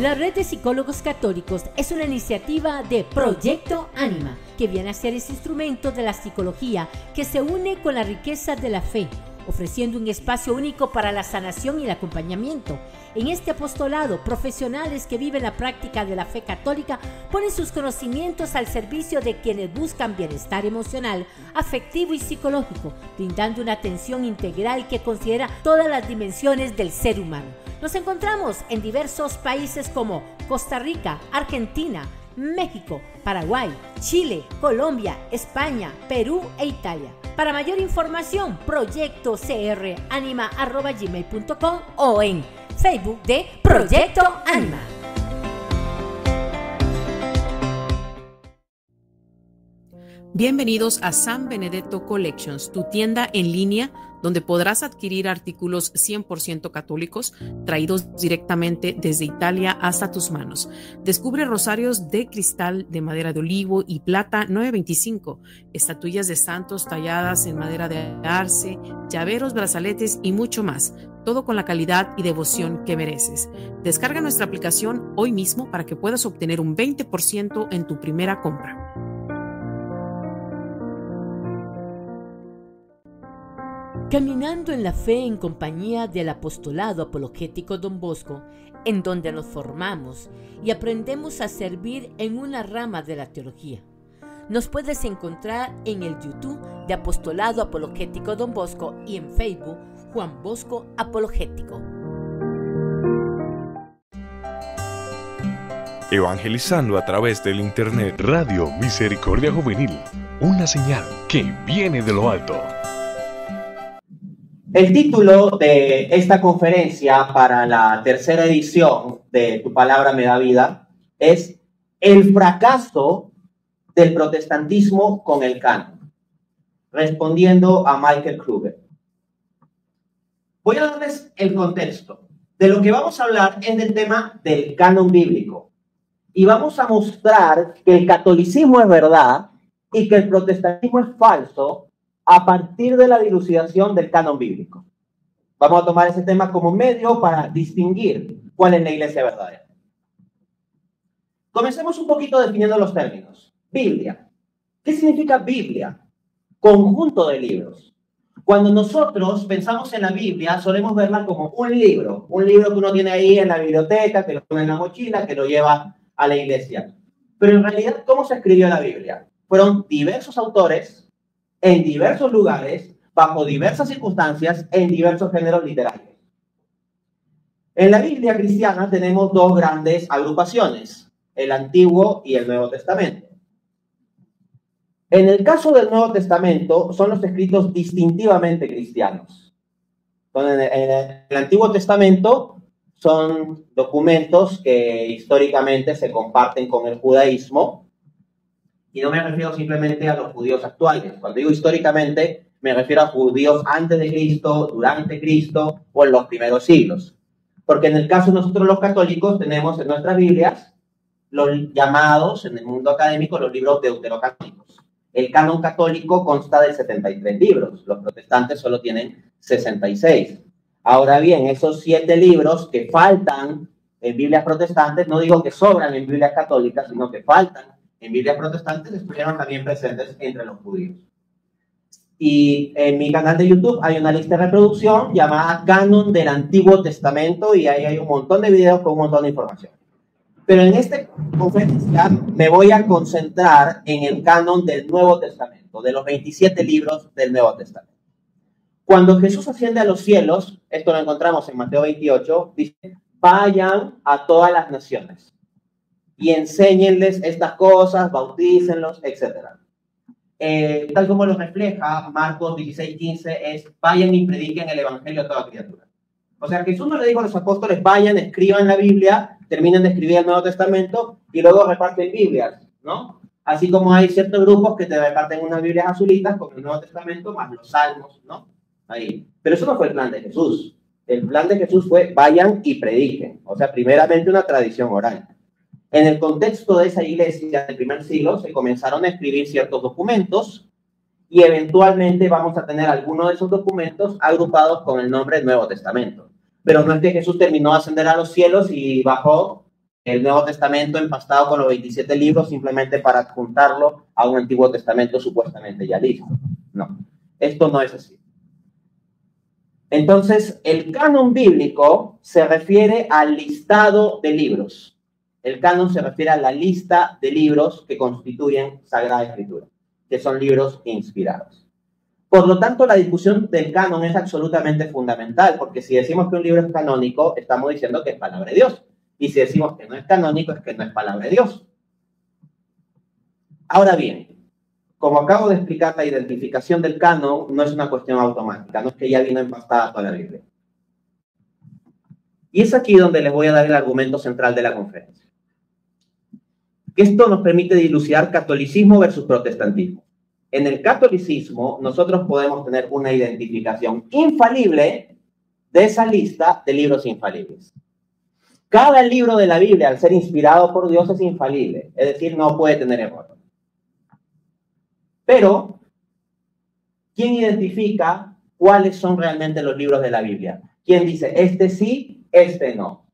La Red de Psicólogos Católicos es una iniciativa de Proyecto Ánima, que viene a ser ese instrumento de la psicología que se une con la riqueza de la fe, ofreciendo un espacio único para la sanación y el acompañamiento. En este apostolado, profesionales que viven la práctica de la fe católica ponen sus conocimientos al servicio de quienes buscan bienestar emocional, afectivo y psicológico, brindando una atención integral que considera todas las dimensiones del ser humano. Nos encontramos en diversos países como Costa Rica, Argentina, México, Paraguay, Chile, Colombia, España, Perú e Italia. Para mayor información, proyectocranima@gmail.com o en Facebook de Proyecto Ánima. Bienvenidos a San Benedetto Collections, tu tienda en línea donde podrás adquirir artículos 100% católicos traídos directamente desde Italia hasta tus manos. Descubre rosarios de cristal de madera de olivo y plata 9.25, estatuillas de santos talladas en madera de arce, llaveros, brazaletes y mucho más. Todo con la calidad y devoción que mereces. Descarga nuestra aplicación hoy mismo para que puedas obtener un 20% en tu primera compra. Caminando en la fe en compañía del apostolado apologético Don Bosco, en donde nos formamos y aprendemos a servir en una rama de la teología. Nos puedes encontrar en el YouTube de Apostolado Apologético Don Bosco y en Facebook Juan Bosco Apologético. Evangelizando a través del Internet. Radio Misericordia Juvenil, una señal que viene de lo alto. El título de esta conferencia para la tercera edición de Tu Palabra Me Da Vida es El fracaso del protestantismo con el canon, respondiendo a Michael Kruger. Voy a darles el contexto. De lo que vamos a hablar es del tema del canon bíblico. Y vamos a mostrar que el catolicismo es verdad y que el protestantismo es falso a partir de la dilucidación del canon bíblico. Vamos a tomar ese tema como medio para distinguir cuál es la iglesia verdadera. Comencemos un poquito definiendo los términos. Biblia. ¿Qué significa Biblia? Conjunto de libros. Cuando nosotros pensamos en la Biblia, solemos verla como un libro que uno tiene ahí en la biblioteca, que lo pone en la mochila, que lo lleva a la iglesia. Pero en realidad, ¿cómo se escribió la Biblia? Fueron diversos autores en diversos lugares, bajo diversas circunstancias, en diversos géneros literarios. En la Biblia cristiana tenemos dos grandes agrupaciones, el Antiguo y el Nuevo Testamento. En el caso del Nuevo Testamento, son los escritos distintivamente cristianos. Entonces, en el Antiguo Testamento son documentos que históricamente se comparten con el judaísmo. Y no me refiero simplemente a los judíos actuales. Cuando digo históricamente, me refiero a judíos antes de Cristo, durante Cristo o en los primeros siglos. Porque en el caso de nosotros los católicos tenemos en nuestras Biblias los llamados, en el mundo académico, los libros deuterocanónicos. El canon católico consta de 73 libros. Los protestantes solo tienen 66. Ahora bien, esos 7 libros que faltan en Biblias protestantes, no digo que sobran en Biblias católicas, sino que faltan en Biblias protestantes, estuvieron también presentes entre los judíos. Y en mi canal de YouTube hay una lista de reproducción llamada Canon del Antiguo Testamento y ahí hay un montón de videos con un montón de información. Pero en esta conferencia me voy a concentrar en el canon del Nuevo Testamento, de los 27 libros del Nuevo Testamento. Cuando Jesús asciende a los cielos, esto lo encontramos en Mateo 28, dice, vayan a todas las naciones y enséñenles estas cosas, bautícenlos, etc. Tal como lo refleja Marcos 16:15, es vayan y prediquen el evangelio a toda criatura. O sea, Jesús no le dijo a los apóstoles, vayan, escriban la Biblia, terminen de escribir el Nuevo Testamento y luego reparten Biblias, ¿no? Así como hay ciertos grupos que te reparten unas Biblias azulitas con el Nuevo Testamento más los Salmos, ¿no? Ahí. Pero eso no fue el plan de Jesús. El plan de Jesús fue vayan y prediquen. O sea, primeramente una tradición oral. En el contexto de esa iglesia del primer siglo se comenzaron a escribir ciertos documentos y eventualmente vamos a tener algunos de esos documentos agrupados con el nombre del Nuevo Testamento. Pero no es que Jesús terminó de ascender a los cielos y bajó el Nuevo Testamento empastado con los 27 libros simplemente para adjuntarlo a un Antiguo Testamento supuestamente ya listo. No, esto no es así. Entonces, el canon bíblico se refiere al listado de libros. El canon se refiere a la lista de libros que constituyen Sagrada Escritura, que son libros inspirados. Por lo tanto, la discusión del canon es absolutamente fundamental, porque si decimos que un libro es canónico, estamos diciendo que es palabra de Dios. Y si decimos que no es canónico, es que no es palabra de Dios. Ahora bien, como acabo de explicar, la identificación del canon no es una cuestión automática, no es que ya vino empastada toda la Biblia. Y es aquí donde les voy a dar el argumento central de la conferencia. Esto nos permite dilucidar catolicismo versus protestantismo. En el catolicismo, nosotros podemos tener una identificación infalible de esa lista de libros infalibles. Cada libro de la Biblia, al ser inspirado por Dios, es infalible, es decir, no puede tener error. Pero, ¿quién identifica cuáles son realmente los libros de la Biblia? ¿Quién dice, este sí, este no?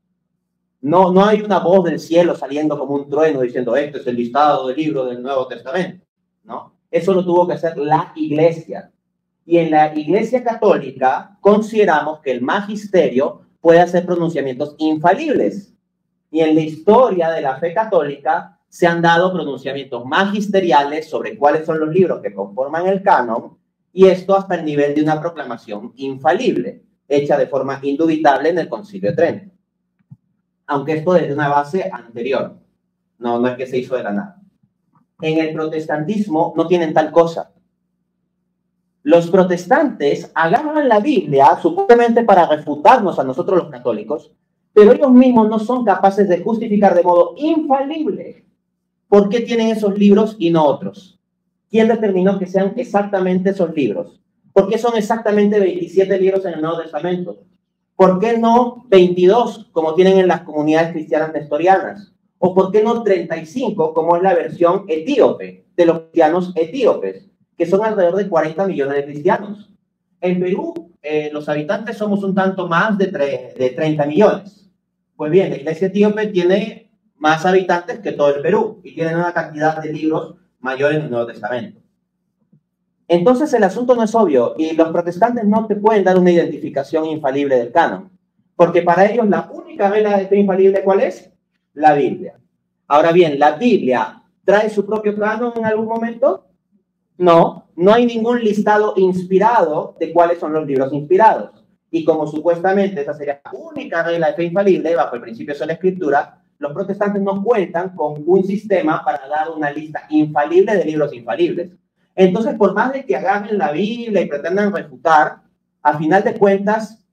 No hay una voz del cielo saliendo como un trueno diciendo, este es el listado de libros del Nuevo Testamento, ¿no? Eso lo tuvo que hacer la Iglesia. Y en la Iglesia Católica consideramos que el magisterio puede hacer pronunciamientos infalibles. Y en la historia de la fe católica se han dado pronunciamientos magisteriales sobre cuáles son los libros que conforman el canon, y esto hasta el nivel de una proclamación infalible, hecha de forma indubitable en el Concilio de Trento. Aunque esto desde una base anterior, no es que se hizo de la nada. En el protestantismo no tienen tal cosa. Los protestantes agarran la Biblia supuestamente para refutarnos a nosotros los católicos, pero ellos mismos no son capaces de justificar de modo infalible por qué tienen esos libros y no otros. ¿Quién determinó que sean exactamente esos libros? ¿Por qué son exactamente 27 libros en el Nuevo Testamento? ¿Por qué no 22 como tienen en las comunidades cristianas nestorianas? ¿O por qué no 35 como es la versión etíope de los cristianos etíopes, que son alrededor de 40 millones de cristianos? En Perú, los habitantes somos un tanto más de 30 millones. Pues bien, la iglesia etíope tiene más habitantes que todo el Perú y tienen una cantidad de libros mayor en el Nuevo Testamento. Entonces el asunto no es obvio y los protestantes no te pueden dar una identificación infalible del canon, porque para ellos la única regla de fe infalible, ¿cuál es? La Biblia. Ahora bien, ¿la Biblia trae su propio canon en algún momento? No hay ningún listado inspirado de cuáles son los libros inspirados. Y como supuestamente esa sería la única regla de fe infalible bajo el principio de la Escritura, los protestantes no cuentan con un sistema para dar una lista infalible de libros infalibles. Entonces, por más de que agarren la Biblia y pretendan refutar, a final de cuentas,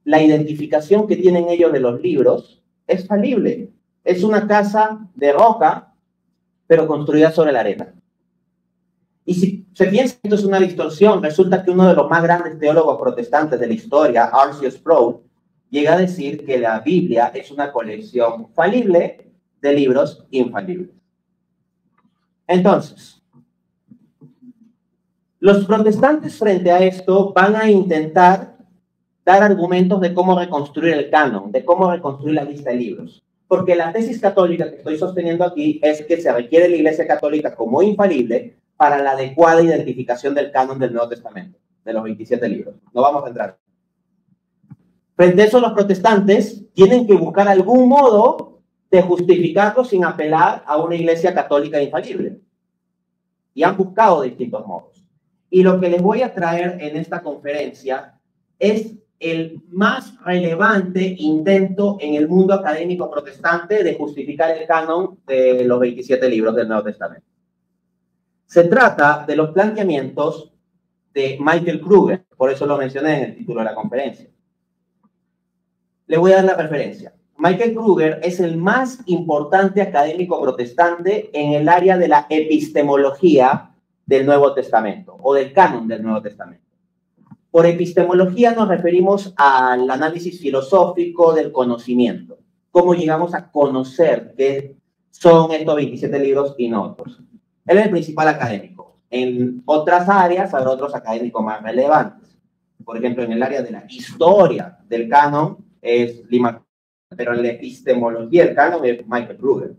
la identificación que tienen ellos de los libros es falible. Es una casa de roca, pero construida sobre la arena. Y si se piensa que esto es una distorsión, resulta que uno de los más grandes teólogos protestantes de la historia, R.C. Sproul, llega a decir que la Biblia es una colección falible de libros infalibles. Entonces, los protestantes frente a esto van a intentar dar argumentos de cómo reconstruir el canon, de cómo reconstruir la lista de libros. Porque la tesis católica que estoy sosteniendo aquí es que se requiere la Iglesia Católica como infalible para la adecuada identificación del canon del Nuevo Testamento, de los 27 libros. No vamos a entrar. Frente a eso, los protestantes tienen que buscar algún modo de justificarlo sin apelar a una Iglesia Católica infalible. Y han buscado distintos modos. Y lo que les voy a traer en esta conferencia es el más relevante intento en el mundo académico protestante de justificar el canon de los 27 libros del Nuevo Testamento. Se trata de los planteamientos de Michael Kruger, por eso lo mencioné en el título de la conferencia. Le voy a dar la referencia. Michael Kruger es el más importante académico protestante en el área de la epistemología del Nuevo Testamento o del canon del Nuevo Testamento. Por epistemología nos referimos al análisis filosófico del conocimiento. Cómo llegamos a conocer qué son estos 27 libros y no otros. Él es el principal académico. En otras áreas habrá otros académicos más relevantes. Por ejemplo, en el área de la historia del canon es Lee pero en la epistemología del canon es Michael Kruger.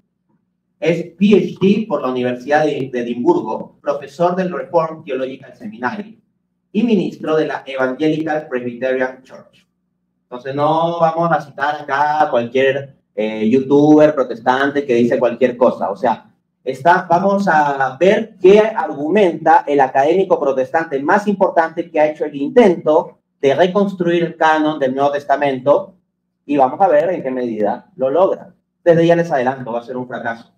Es PhD por la Universidad de Edimburgo, profesor del Reformed Theological Seminary y ministro de la Evangelical Presbyterian Church. Entonces no vamos a citar acá a cualquier youtuber protestante que dice cualquier cosa. O sea, vamos a ver qué argumenta el académico protestante más importante que ha hecho el intento de reconstruir el canon del Nuevo Testamento, y vamos a ver en qué medida lo logra. Desde ya les adelanto, va a ser un fracaso.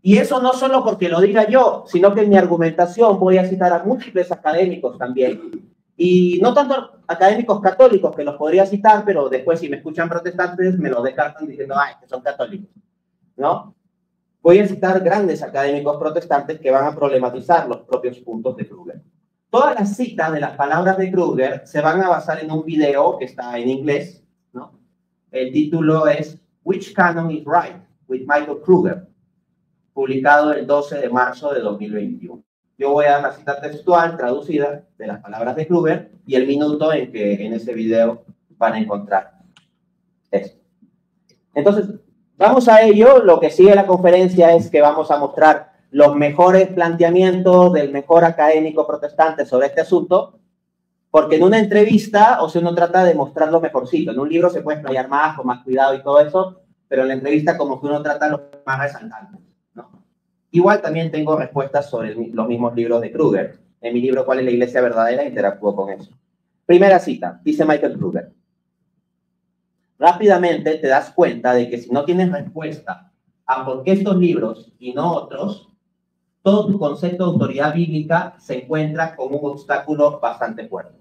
Y eso no solo porque lo diga yo, sino que en mi argumentación voy a citar a múltiples académicos también. Y no tanto académicos católicos, que los podría citar, pero después si me escuchan protestantes me lo descartan diciendo, ay, que son católicos, ¿no? Voy a citar grandes académicos protestantes que van a problematizar los propios puntos de Kruger. Todas las citas de las palabras de Kruger se van a basar en un video que está en inglés, ¿no? El título es Which Canon is Right? With Michael Kruger, publicado el 12 de marzo de 2021. Yo voy a dar la cita textual traducida de las palabras de Kruger y el minuto en que en ese video van a encontrar esto. Entonces, vamos a ello. Lo que sigue la conferencia es que vamos a mostrar los mejores planteamientos del mejor académico protestante sobre este asunto, porque en una entrevista, o sea, uno trata de mostrar lo mejorcito. En un libro se puede explayar más, con más cuidado y todo eso, pero en la entrevista como que uno trata los más resaltantes, ¿no? Igual también tengo respuestas sobre los mismos libros de Kruger. En mi libro ¿Cuál es la iglesia verdadera? Interactúo con eso. Primera cita, dice Michael Kruger. Rápidamente te das cuenta de que si no tienes respuesta a por qué estos libros y no otros, todo tu concepto de autoridad bíblica se encuentra con un obstáculo bastante fuerte.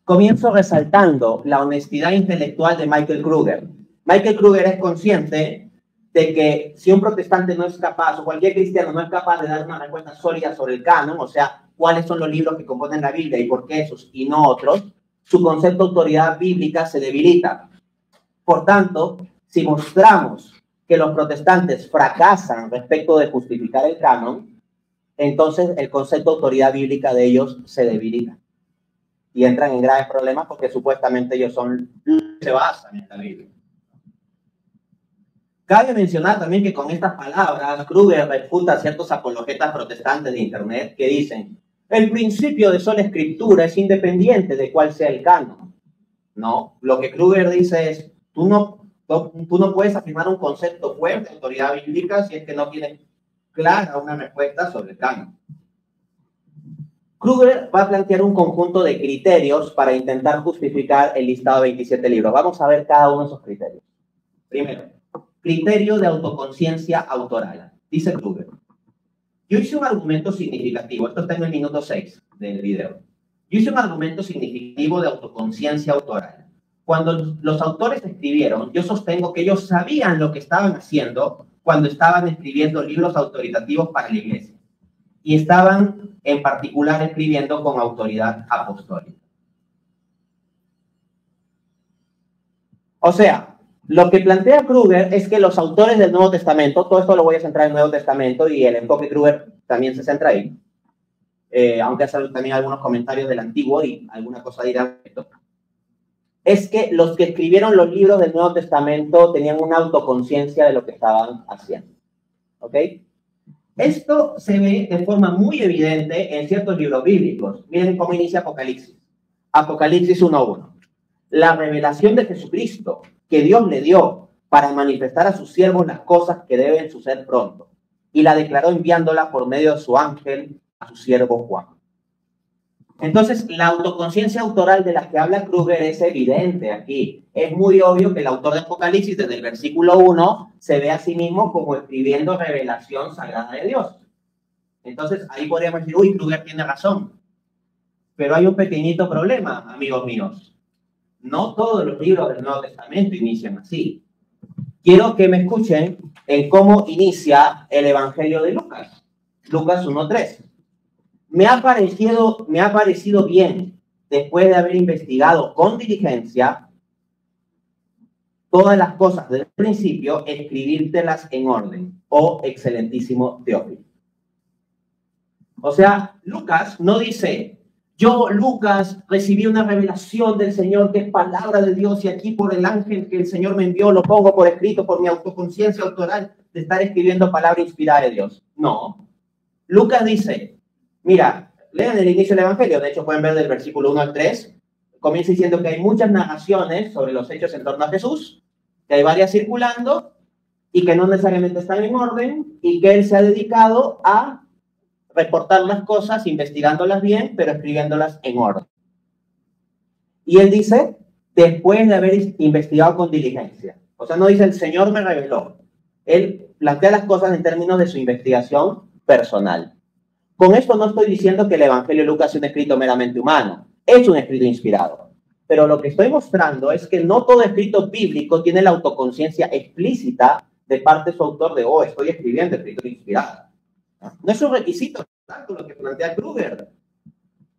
Comienzo resaltando la honestidad intelectual de Michael Kruger. Michael Kruger es consciente de que si un protestante no es capaz, o cualquier cristiano no es capaz de dar una respuesta sólida sobre el canon, o sea, cuáles son los libros que componen la Biblia y por qué esos y no otros, su concepto de autoridad bíblica se debilita. Por tanto, si mostramos que los protestantes fracasan respecto de justificar el canon, entonces el concepto de autoridad bíblica de ellos se debilita. Y entran en graves problemas porque supuestamente ellos se basan en la Biblia. Cabe mencionar también que con estas palabras Kruger refuta a ciertos apologetas protestantes de Internet que dicen: el principio de sola escritura es independiente de cuál sea el canon. No, lo que Kruger dice es, tú no puedes afirmar un concepto fuerte de autoridad bíblica si es que no tienes clara una respuesta sobre el canon. Kruger va a plantear un conjunto de criterios para intentar justificar el listado de 27 libros. Vamos a ver cada uno de esos criterios. Primero, criterio de autoconciencia autoral. Dice Kruger: yo hice un argumento significativo, esto está en el minuto 6 del video. Yo hice un argumento significativo de autoconciencia autoral. Cuando los autores escribieron, yo sostengo que ellos sabían lo que estaban haciendo cuando estaban escribiendo libros autoritativos para la iglesia. Y estaban, en particular, escribiendo con autoridad apostólica. O sea, lo que plantea Kruger es que los autores del Nuevo Testamento, todo esto lo voy a centrar en el Nuevo Testamento y el enfoque Kruger también se centra ahí, aunque hace también algunos comentarios del Antiguo y alguna cosa dirá esto, es que los que escribieron los libros del Nuevo Testamento tenían una autoconciencia de lo que estaban haciendo. ¿Ok? Esto se ve de forma muy evidente en ciertos libros bíblicos. Miren cómo inicia Apocalipsis. Apocalipsis 1:1. La revelación de Jesucristo que Dios le dio para manifestar a sus siervos las cosas que deben suceder pronto. Y la declaró enviándola por medio de su ángel a su siervo Juan. Entonces, la autoconciencia autoral de la que habla Kruger es evidente aquí. Es muy obvio que el autor de Apocalipsis, desde el versículo 1, se ve a sí mismo como escribiendo revelación sagrada de Dios. Entonces, ahí podríamos decir, uy, Kruger tiene razón. Pero hay un pequeñito problema, amigos míos. No todos los libros del Nuevo Testamento inician así. Quiero que me escuchen en cómo inicia el Evangelio de Lucas. Lucas 1:3. Me ha parecido bien, después de haber investigado con diligencia todas las cosas del principio, escribírtelas en orden, oh excelentísimo Teófilo. O sea, Lucas no dice, Yo, Lucas, recibí una revelación del Señor que es palabra de Dios y aquí por el ángel que el Señor me envió lo pongo por escrito por mi autoconciencia autoral de estar escribiendo palabra inspirada de Dios. No. Lucas dice, mira, lean el inicio del Evangelio, de hecho pueden ver del versículo 1 al 3, comienza diciendo que hay muchas narraciones sobre los hechos en torno a Jesús, que hay varias circulando y que no necesariamente están en orden y que él se ha dedicado a reportar las cosas, investigándolas bien, pero escribiéndolas en orden. Y él dice, después de haber investigado con diligencia. O sea, no dice el Señor me reveló. Él plantea las cosas en términos de su investigación personal. Con esto no estoy diciendo que el Evangelio de Lucas es un escrito meramente humano. Es un escrito inspirado. Pero lo que estoy mostrando es que no todo escrito bíblico tiene la autoconciencia explícita de parte de su autor de, oh, estoy escribiendo escritura inspirada. No es un requisito, tanto lo que plantea Kruger.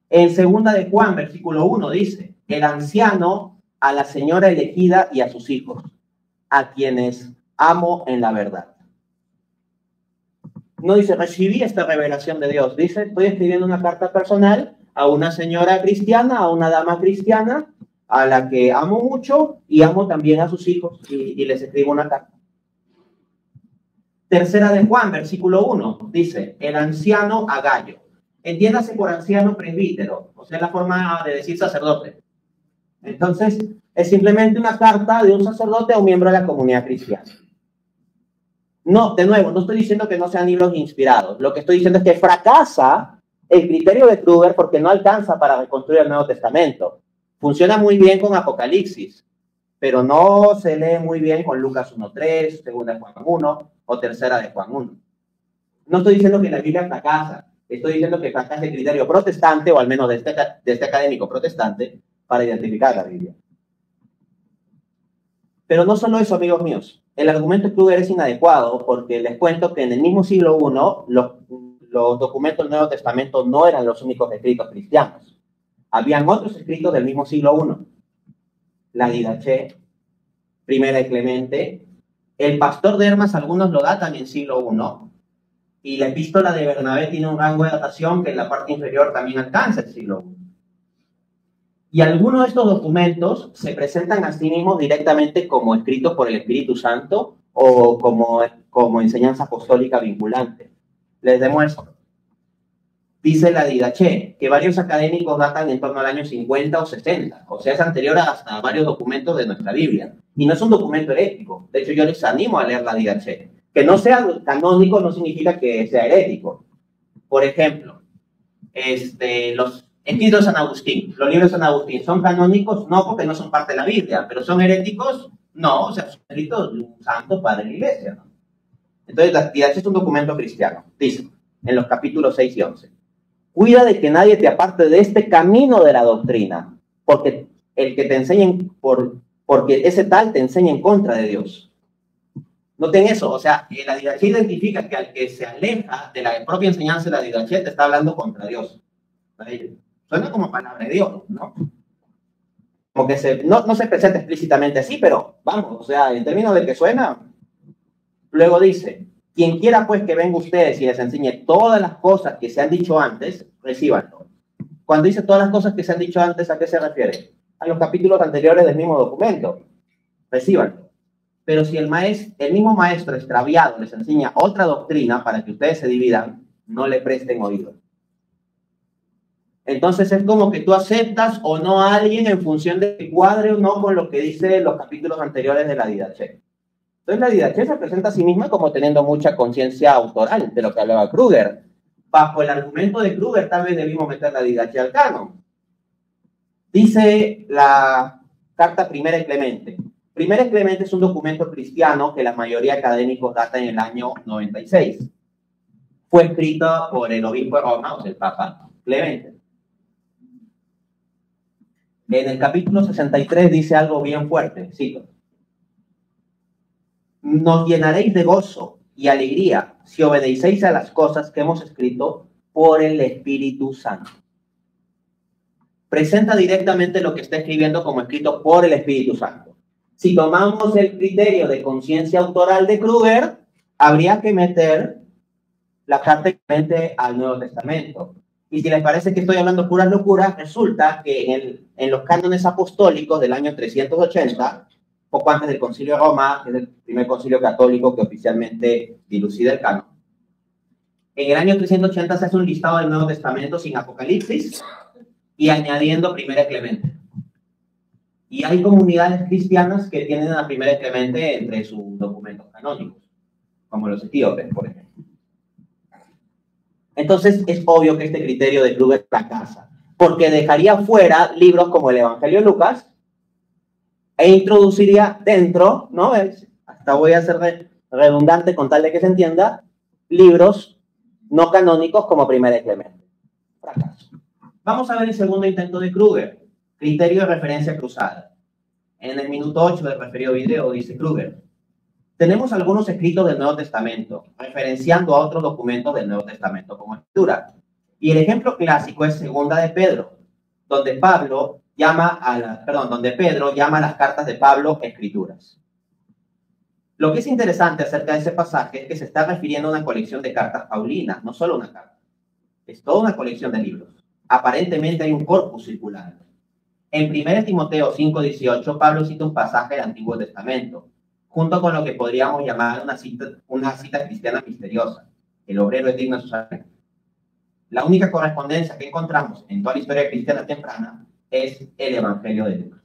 En 2 de Juan, versículo 1, dice, el anciano a la señora elegida y a sus hijos, a quienes amo en la verdad. No dice, recibí esta revelación de Dios. Dice, estoy escribiendo una carta personal a una señora cristiana, a una dama cristiana, a la que amo mucho y amo también a sus hijos y les escribo una carta. 3 de Juan, versículo 1, dice, el anciano a Gayo. Entiéndase por anciano presbítero, o sea, la forma de decir sacerdote. Entonces, es simplemente una carta de un sacerdote a un miembro de la comunidad cristiana. No, de nuevo, no estoy diciendo que no sean libros inspirados. Lo que estoy diciendo es que fracasa el criterio de Kruger porque no alcanza para reconstruir el Nuevo Testamento. Funciona muy bien con Apocalipsis, pero no se lee muy bien con Lucas 1.3, 2 de Juan 1 o 3 de Juan 1. No estoy diciendo que la Biblia fracasa, estoy diciendo que fracasa el criterio protestante, o al menos de este académico protestante, para identificar la Biblia. Pero no solo eso, amigos míos. El argumento de Kruger es inadecuado porque les cuento que en el mismo siglo I los documentos del Nuevo Testamento no eran los únicos escritos cristianos. Habían otros escritos del mismo siglo I. La Didache, Primera de Clemente, el Pastor de Hermas, algunos lo datan en siglo I, y la Epístola de Bernabé tiene un rango de datación que en la parte inferior también alcanza el siglo I. Y algunos de estos documentos se presentan a sí mismos directamente como escritos por el Espíritu Santo o como enseñanza apostólica vinculante. Les demuestro. Dice la Didache que varios académicos datan en torno al año 50 o 60, o sea, es anterior hasta varios documentos de nuestra Biblia. Y no es un documento herético. De hecho, yo les animo a leer la Didache. Que no sea canónico no significa que sea herético. Por ejemplo, los escritos de San Agustín, los libros de San Agustín, ¿son canónicos? No, porque no son parte de la Biblia, pero ¿son heréticos? No, o sea, son escritos de un santo padre de la iglesia, ¿no? Entonces, la Didache es un documento cristiano. Dice, en los capítulos 6 y 11. Cuida de que nadie te aparte de este camino de la doctrina, porque el que te enseñen, porque ese tal te enseña en contra de Dios. Noten eso, o sea, la Didache identifica que al que se aleja de la propia enseñanza de la Didache te está hablando contra Dios. Suena como palabra de Dios, ¿no? Como que no se presenta explícitamente así, pero vamos, o sea, en términos de que suena. Luego dice, quien quiera pues que venga ustedes y les enseñe todas las cosas que se han dicho antes, recíbanlo. Cuando dice todas las cosas que se han dicho antes, ¿a qué se refiere? A los capítulos anteriores del mismo documento. Recíbanlo. Pero si el mismo maestro extraviado les enseña otra doctrina para que ustedes se dividan, no le presten oído. Entonces es como que tú aceptas o no a alguien en función de que cuadre o no con lo que dice los capítulos anteriores de la Didache. Entonces la Didache se presenta a sí misma como teniendo mucha conciencia autoral de lo que hablaba Kruger. Bajo el argumento de Kruger tal vez debimos meter la Didache al canon. Dice la carta Primera de Clemente. Primera de Clemente es un documento cristiano que la mayoría de académicos data en el año 96. Fue escrito por el obispo de Roma, o sea, el Papa Clemente. En el capítulo 63 dice algo bien fuerte, cito. Nos llenaréis de gozo y alegría si obedecéis a las cosas que hemos escrito por el Espíritu Santo. Presenta directamente lo que está escribiendo como escrito por el Espíritu Santo. Si tomamos el criterio de conciencia autoral de Kruger, habría que meter la carta al Nuevo Testamento. Y si les parece que estoy hablando puras locuras, resulta que en los cánones apostólicos del año 380, poco antes del Concilio de Roma, que es el primer concilio católico que oficialmente dilucida el canon, en el año 380 se hace un listado del Nuevo Testamento sin Apocalipsis y añadiendo Primera Clemente. Y hay comunidades cristianas que tienen a Primera Clemente entre sus documentos canónicos, como los etíopes, por ejemplo. Entonces es obvio que este criterio de Kruger fracasa, porque dejaría fuera libros como el Evangelio de Lucas e introduciría dentro, ¿no? Hasta voy a ser redundante con tal de que se entienda, libros no canónicos como Primera Clemente. Fracaso. Vamos a ver el segundo intento de Kruger, criterio de referencia cruzada. En el minuto 8 del referido video dice Kruger: tenemos algunos escritos del Nuevo Testamento, referenciando a otros documentos del Nuevo Testamento como escritura. Y el ejemplo clásico es Segunda de Pedro, donde Pedro llama a las cartas de Pablo escrituras. Lo que es interesante acerca de ese pasaje es que se está refiriendo a una colección de cartas paulinas, no solo una carta. Es toda una colección de libros. Aparentemente hay un corpus circular. En 1 Timoteo 5:18, Pablo cita un pasaje del Antiguo Testamento, junto con lo que podríamos llamar una cita cristiana misteriosa. El obrero es digno de su sangre. La única correspondencia que encontramos en toda la historia cristiana temprana es el Evangelio de Lucas.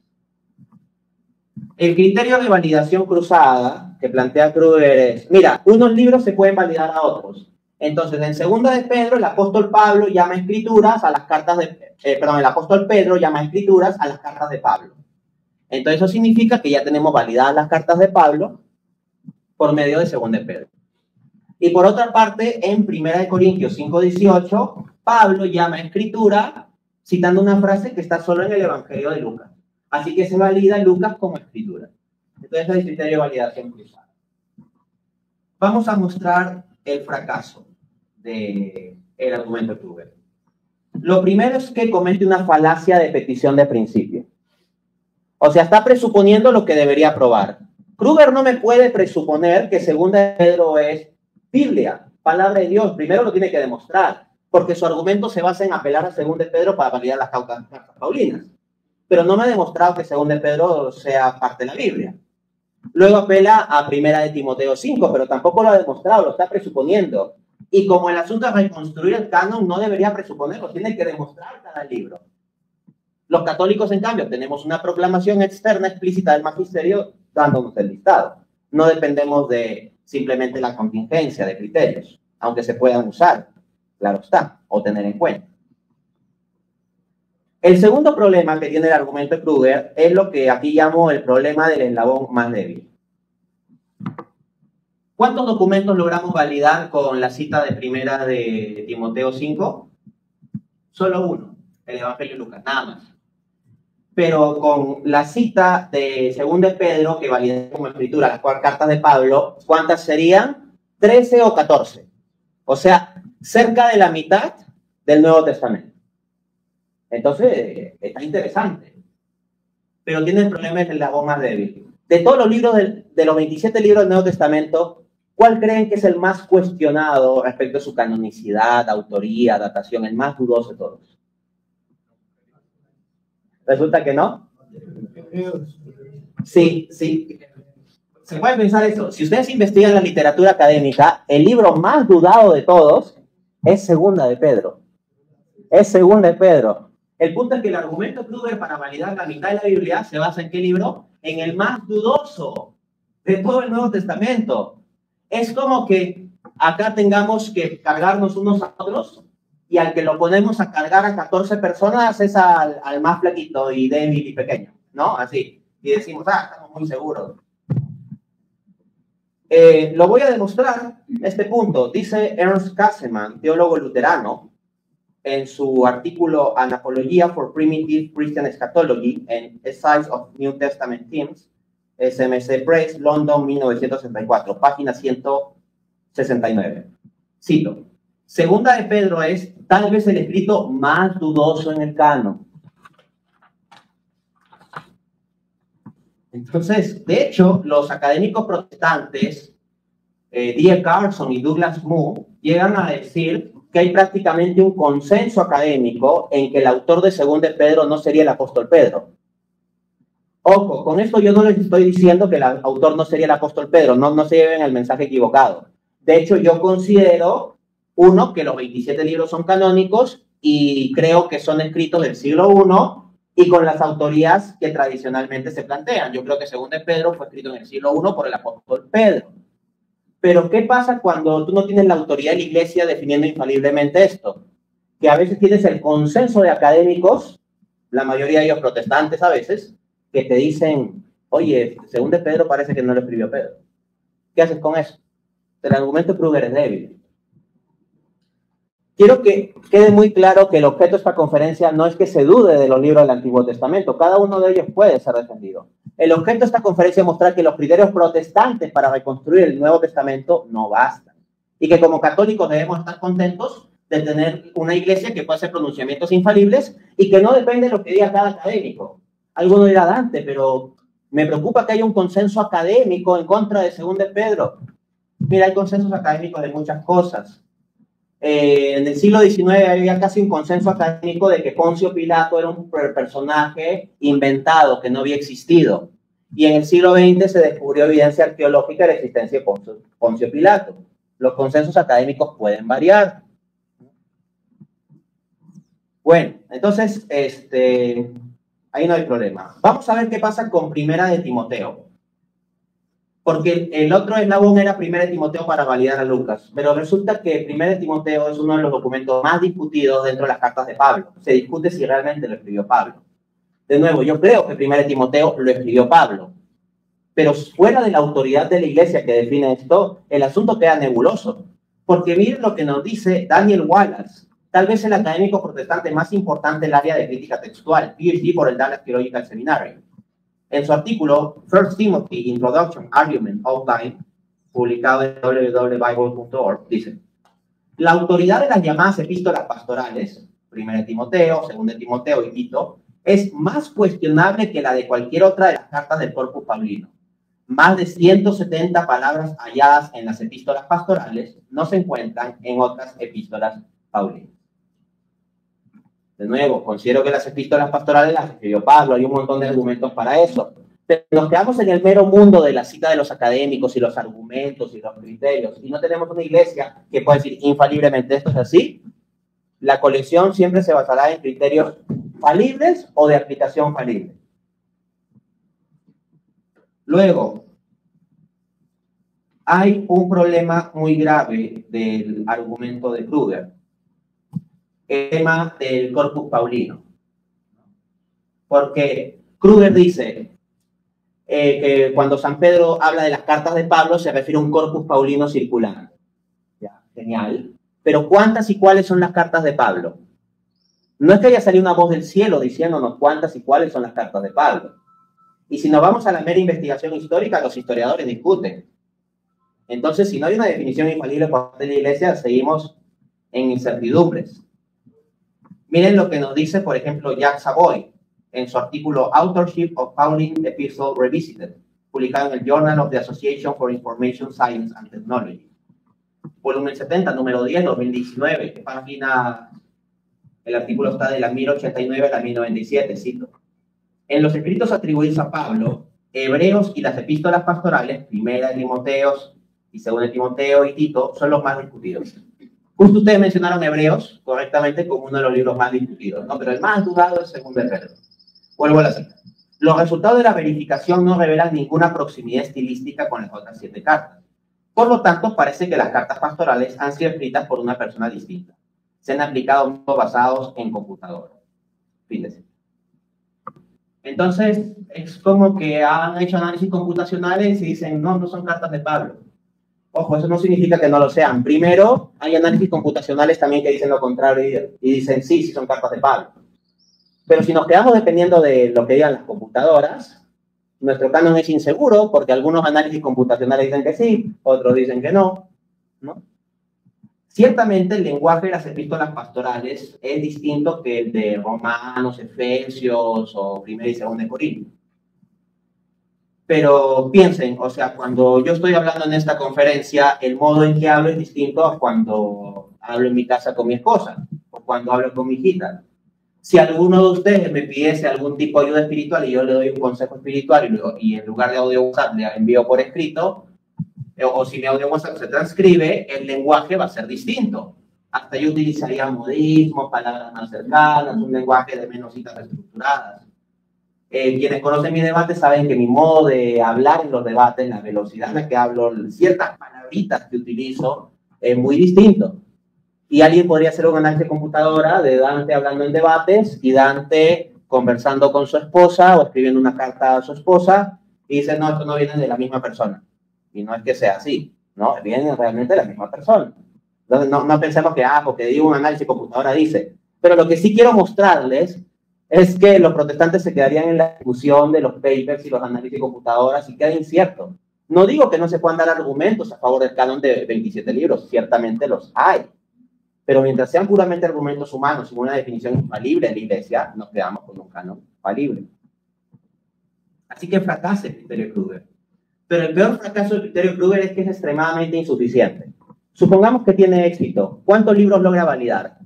El criterio de validación cruzada que plantea Kruger es, mira, unos libros se pueden validar a otros. Entonces, en Segunda de Pedro, el apóstol Pablo llama escrituras a las cartas de... el apóstol Pedro llama escrituras a las cartas de Pablo. Entonces, eso significa que ya tenemos validadas las cartas de Pablo por medio de Segunda de Pedro. Y por otra parte, en 1 Corintios 5:18, Pablo llama escritura citando una frase que está solo en el Evangelio de Lucas. Así que se valida Lucas como escritura. Entonces, es el criterio de validación cruzada. Vamos a mostrar el fracaso del argumento de Kruger. Lo primero es que comete una falacia de petición de principio. O sea, está presuponiendo lo que debería probar. Kruger no me puede presuponer que Segunda de Pedro es Biblia, palabra de Dios. Primero lo tiene que demostrar, porque su argumento se basa en apelar a Segunda de Pedro para validar las cartas paulinas. Pero no me ha demostrado que Segunda de Pedro sea parte de la Biblia. Luego apela a 1 de Timoteo 5, pero tampoco lo ha demostrado, lo está presuponiendo. Y como el asunto es reconstruir el canon, no debería presuponerlo, tiene que demostrar cada libro. Los católicos, en cambio, tenemos una proclamación externa explícita del magisterio dándonos el listado. No dependemos de simplemente la contingencia de criterios, aunque se puedan usar, claro está, o tener en cuenta. El segundo problema que tiene el argumento de Kruger es lo que aquí llamo el problema del eslabón más débil. ¿Cuántos documentos logramos validar con la cita de 1 de Timoteo 5? Solo uno, el Evangelio de Lucas, nada más. Pero con la cita de 2 de Pedro, que validé como escritura las 4 cartas de Pablo, ¿cuántas serían? 13 o 14. O sea, cerca de la mitad del Nuevo Testamento. Entonces, está interesante. Pero tiene el problema del eslabón más débil. De todos los libros, de los 27 libros del Nuevo Testamento, ¿cuál creen que es el más cuestionado respecto a su canonicidad, autoría, datación, el más dudoso de todos? ¿Resulta que no? Sí. Se puede pensar eso. Si ustedes investigan la literatura académica, el libro más dudado de todos es Segunda de Pedro. Es Segunda de Pedro. El punto es que el argumento de Kruger para validar la mitad de la Biblia se basa en ¿qué libro? En el más dudoso de todo el Nuevo Testamento. Es como que acá tengamos que cargarnos unos a otros y al que lo ponemos a cargar a 14 personas es al más flaquito y débil y pequeño, ¿no? Así. Y decimos, estamos muy seguros. Lo voy a demostrar, este punto. Dice Ernst Käsemann, teólogo luterano, en su artículo An Apologia for Primitive Christian Eschatology en Essays of New Testament Themes, SMC Press, London, 1964, página 169. Cito: Segunda de Pedro es tal vez el escrito más dudoso en el canon. Entonces, de hecho, los académicos protestantes, D.A. Carson y Douglas Moo, llegan a decir que hay prácticamente un consenso académico en que el autor de 2 de Pedro no sería el apóstol Pedro. Ojo, con esto yo no les estoy diciendo que el autor no sería el apóstol Pedro, no se lleven el mensaje equivocado. De hecho, yo considero, uno, que los 27 libros son canónicos y creo que son escritos del siglo I y con las autorías que tradicionalmente se plantean. Yo creo que 2 de Pedro fue escrito en el siglo I por el apóstol Pedro. Pero, ¿qué pasa cuando tú no tienes la autoridad de la iglesia definiendo infaliblemente esto? Que a veces tienes el consenso de académicos, la mayoría de ellos protestantes a veces, que te dicen, oye, 2 de Pedro parece que no lo escribió Pedro. ¿Qué haces con eso? El argumento de Kruger es débil. Quiero que quede muy claro que el objeto de esta conferencia no es que se dude de los libros del Antiguo Testamento. Cada uno de ellos puede ser defendido. El objeto de esta conferencia es mostrar que los criterios protestantes para reconstruir el Nuevo Testamento no bastan. Y que como católicos debemos estar contentos de tener una iglesia que pueda hacer pronunciamientos infalibles y que no depende de lo que diga cada académico. Alguno dirá, Dante, pero me preocupa que haya un consenso académico en contra de 2 de Pedro. Mira, hay consensos académicos de muchas cosas. En el siglo XIX había casi un consenso académico de que Poncio Pilato era un personaje inventado, que no había existido. Y en el siglo XX se descubrió evidencia arqueológica de la existencia de Poncio Pilato. Los consensos académicos pueden variar. Bueno, entonces, ahí no hay problema. Vamos a ver qué pasa con Primera de Timoteo. Porque el otro eslabón era 1 de Timoteo para validar a Lucas. Pero resulta que 1 de Timoteo es uno de los documentos más discutidos dentro de las cartas de Pablo. Se discute si realmente lo escribió Pablo. De nuevo, yo creo que 1 de Timoteo lo escribió Pablo. Pero fuera de la autoridad de la iglesia que define esto, el asunto queda nebuloso. Porque miren lo que nos dice Daniel Wallace, tal vez el académico protestante más importante del área de crítica textual, PhD por el Dallas Theological Seminary. En su artículo, 1 Timothy, Introduction, Argument, Outline, publicado en www.bible.org, dice, la autoridad de las llamadas epístolas pastorales, 1 de Timoteo, 2 de Timoteo y Tito, es más cuestionable que la de cualquier otra de las cartas del Corpus Paulino. Más de 170 palabras halladas en las epístolas pastorales no se encuentran en otras epístolas paulinas. De nuevo, considero que las epístolas pastorales las escribió Pablo, hay un montón de argumentos para eso. Pero nos quedamos en el mero mundo de la cita de los académicos y los argumentos y los criterios, y no tenemos una iglesia que pueda decir infaliblemente esto es así. La colección siempre se basará en criterios falibles o de aplicación falible. Luego, hay un problema muy grave del argumento de Kruger. El tema del Corpus Paulino. Porque Kruger dice que cuando San Pedro habla de las cartas de Pablo se refiere a un Corpus Paulino circular. Ya, genial. Pero ¿cuántas y cuáles son las cartas de Pablo? No es que haya salido una voz del cielo diciéndonos cuántas y cuáles son las cartas de Pablo. Y si nos vamos a la mera investigación histórica, los historiadores discuten. Entonces, si no hay una definición infalible por parte de la iglesia, seguimos en incertidumbres. Miren lo que nos dice, por ejemplo, Jack Savoy en su artículo Authorship of Pauline Epistle Revisited, publicado en el Journal of the Association for Information Science and Technology. Volumen 70, número 10, 2019. Página, el artículo está de la 1089 a la 1097, cito. En los escritos atribuidos a Pablo, Hebreos y las epístolas pastorales, 1 de Timoteo y 2 de Timoteo y Tito, son los más discutidos. Justo ustedes mencionaron Hebreos correctamente como uno de los libros más discutidos, ¿no? Pero el más dudado es 2 de Pedro. Vuelvo a la cita. Los resultados de la verificación no revelan ninguna proximidad estilística con las otras 7 cartas. Por lo tanto, parece que las cartas pastorales han sido escritas por una persona distinta. Se han aplicado métodos basados en computadora. Fin de cita. Entonces, es como que han hecho análisis computacionales y dicen, no, no son cartas de Pablo. Ojo, eso no significa que no lo sean. Primero, hay análisis computacionales también que dicen lo contrario y dicen, sí, sí son cartas de Pablo. Pero si nos quedamos dependiendo de lo que digan las computadoras, nuestro canon es inseguro porque algunos análisis computacionales dicen que sí, otros dicen que no, ¿no? Ciertamente el lenguaje de las epístolas pastorales es distinto que el de Romanos, Efesios o 1 y 2 de Corintios. Pero piensen, o sea, cuando yo estoy hablando en esta conferencia, el modo en que hablo es distinto a cuando hablo en mi casa con mi esposa o cuando hablo con mi hijita. Si alguno de ustedes me pidiese algún tipo de ayuda espiritual y yo le doy un consejo espiritual y en lugar de audio WhatsApp le envío por escrito, o si mi audio WhatsApp se transcribe, el lenguaje va a ser distinto. Hasta yo utilizaría modismos, palabras más cercanas, un lenguaje de menos citas estructuradas. Quienes conocen mi debate saben que mi modo de hablar en los debates, la velocidad en la que hablo, ciertas palabritas que utilizo, es muy distinto. Y alguien podría hacer un análisis de computadora de Dante hablando en debates y Dante conversando con su esposa o escribiendo una carta a su esposa y dice, no, esto no viene de la misma persona. Y no es que sea así, ¿no? Vienen realmente de la misma persona. Entonces, no pensemos que, porque digo un análisis de computadora dice. Pero lo que sí quiero mostrarles es que los protestantes se quedarían en la discusión de los papers y los análisis de computadoras y queda incierto. No digo que no se puedan dar argumentos a favor del canon de 27 libros, ciertamente los hay. Pero mientras sean puramente argumentos humanos sin una definición infalible de la Iglesia, nos quedamos con un canon falible. Así que fracasa el criterio Kruger. Pero el peor fracaso del criterio Kruger es que es extremadamente insuficiente. Supongamos que tiene éxito. ¿Cuántos libros logra validar?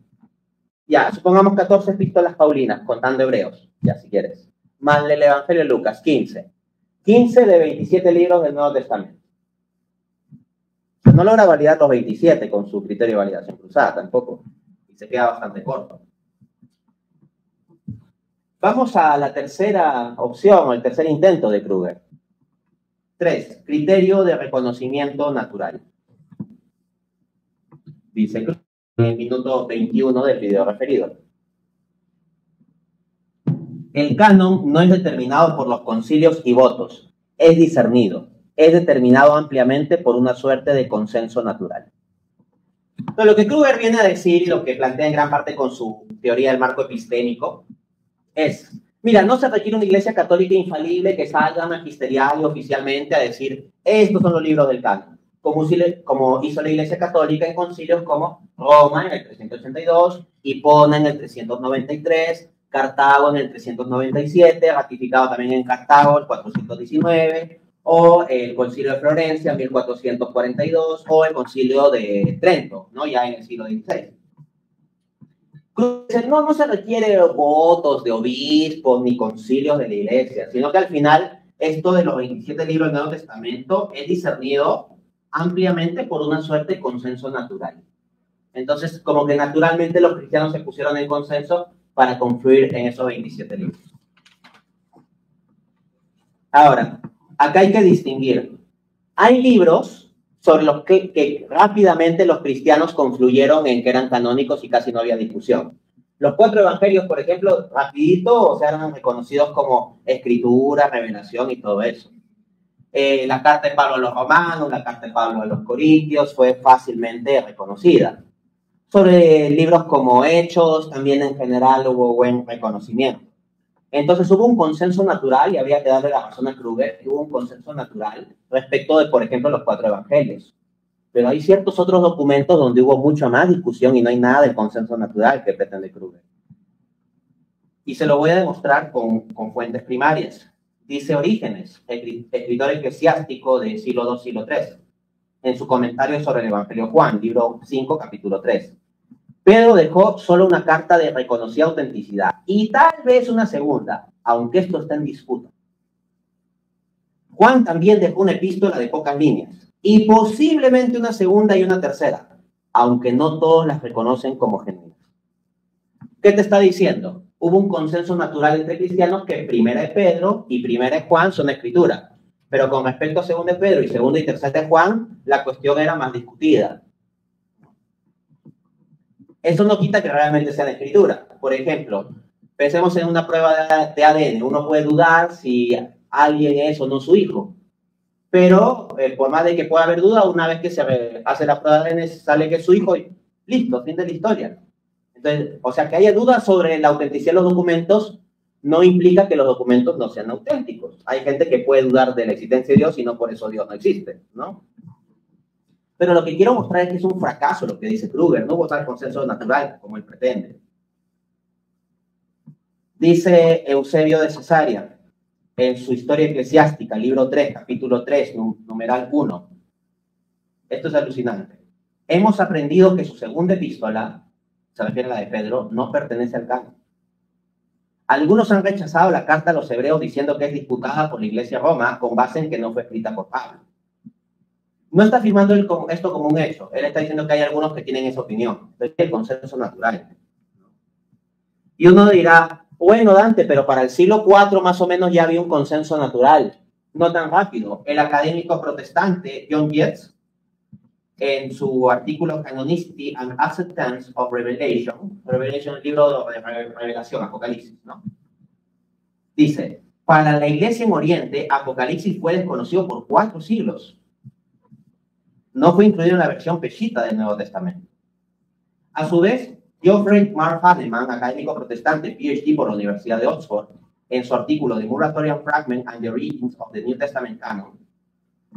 Ya, supongamos 14 epístolas paulinas, contando hebreos, ya si quieres. Más el Evangelio de Lucas, 15. 15 de 27 libros del Nuevo Testamento. No logra validar los 27 con su criterio de validación cruzada tampoco. Y se queda bastante corto. Vamos a la tercera opción, o el tercer intento de Kruger. 3. Criterio de reconocimiento natural. Dice Kruger en el minuto 21 del video referido. El canon no es determinado por los concilios y votos, es discernido. Es determinado ampliamente por una suerte de consenso natural. Entonces, lo que Kruger viene a decir y lo que plantea en gran parte con su teoría del marco epistémico es, mira, no se requiere una iglesia católica infalible que salga magisterial y oficialmente a decir, estos son los libros del canon, como hizo la iglesia católica en concilios como Roma en el 382, Hipona en el 393, Cartago en el 397, ratificado también en Cartago el 419, o el Concilio de Florencia en 1442, o el Concilio de Trento, ¿no? Ya en el siglo XVI. No se requiere votos de obispos ni concilios de la Iglesia, sino que al final esto de los 27 libros del Nuevo Testamento es discernido ampliamente por una suerte de consenso natural. Entonces, como que naturalmente los cristianos se pusieron en consenso para confluir en esos 27 libros. Ahora, acá hay que distinguir. Hay libros sobre los que rápidamente los cristianos confluyeron en que eran canónicos y casi no había discusión. Los 4 evangelios, por ejemplo, rapidito, o sea, eran reconocidos como escritura, revelación y todo eso. La carta de Pablo a los romanos, la carta de Pablo a los corintios fue fácilmente reconocida. Sobre libros como Hechos, también en general hubo buen reconocimiento. Entonces hubo un consenso natural, y había que darle la razón a Kruger, hubo un consenso natural respecto de, por ejemplo, los 4 evangelios. Pero hay ciertos otros documentos donde hubo mucha más discusión y no hay nada del consenso natural que pretende Kruger. Y se lo voy a demostrar con fuentes primarias. Dice Orígenes, escritor eclesiástico del siglo II, siglo III, en su comentario sobre el Evangelio de Juan, libro 5, capítulo 3. Pedro dejó solo una carta de reconocida autenticidad y tal vez una segunda, aunque esto está en disputa. Juan también dejó una epístola de pocas líneas y posiblemente una segunda y una tercera, aunque no todos las reconocen como genuinas. ¿Qué te está diciendo? Hubo un consenso natural entre cristianos que Primera de Pedro y Primera de Juan son escritura, pero con respecto a Segunda de Pedro y Segunda y Tercera de Juan, la cuestión era más discutida. Eso no quita que realmente sea de escritura. Por ejemplo, pensemos en una prueba de ADN. Uno puede dudar si alguien es o no su hijo. Pero, por más de que pueda haber duda, una vez que se hace la prueba de ADN, sale que es su hijo y listo, fin de la historia. Entonces, o sea, que haya dudas sobre la autenticidad de los documentos no implica que los documentos no sean auténticos. Hay gente que puede dudar de la existencia de Dios y no por eso Dios no existe, ¿no? Pero lo que quiero mostrar es que es un fracaso lo que dice Kruger, no votar consenso natural como él pretende. Dice Eusebio de Cesarea, en su Historia Eclesiástica, libro 3, capítulo 3, numeral 1. Esto es alucinante. hemos aprendido que su segunda epístola, se refiere a la de Pedro, no pertenece al canon. Algunos han rechazado la carta a los hebreos diciendo que es disputada por la Iglesia de Roma con base en que no fue escrita por Pablo. No está afirmando esto como un hecho. Él está diciendo que hay algunos que tienen esa opinión. Es el consenso natural. Y uno dirá, bueno, Dante, pero para el siglo IV más o menos ya había un consenso natural. No tan rápido. El académico protestante John Yates, en su artículo Canonicity and Acceptance of Revelation, el libro de Revelación, Apocalipsis, ¿no? Dice, para la iglesia en Oriente, Apocalipsis fue desconocido por 4 siglos. No fue incluido en la versión peshita del Nuevo Testamento. A su vez, Geoffrey Mark Hahnemann, académico protestante, PhD por la Universidad de Oxford, en su artículo The Muratorian Fragment and the Origins of the New Testament Canon,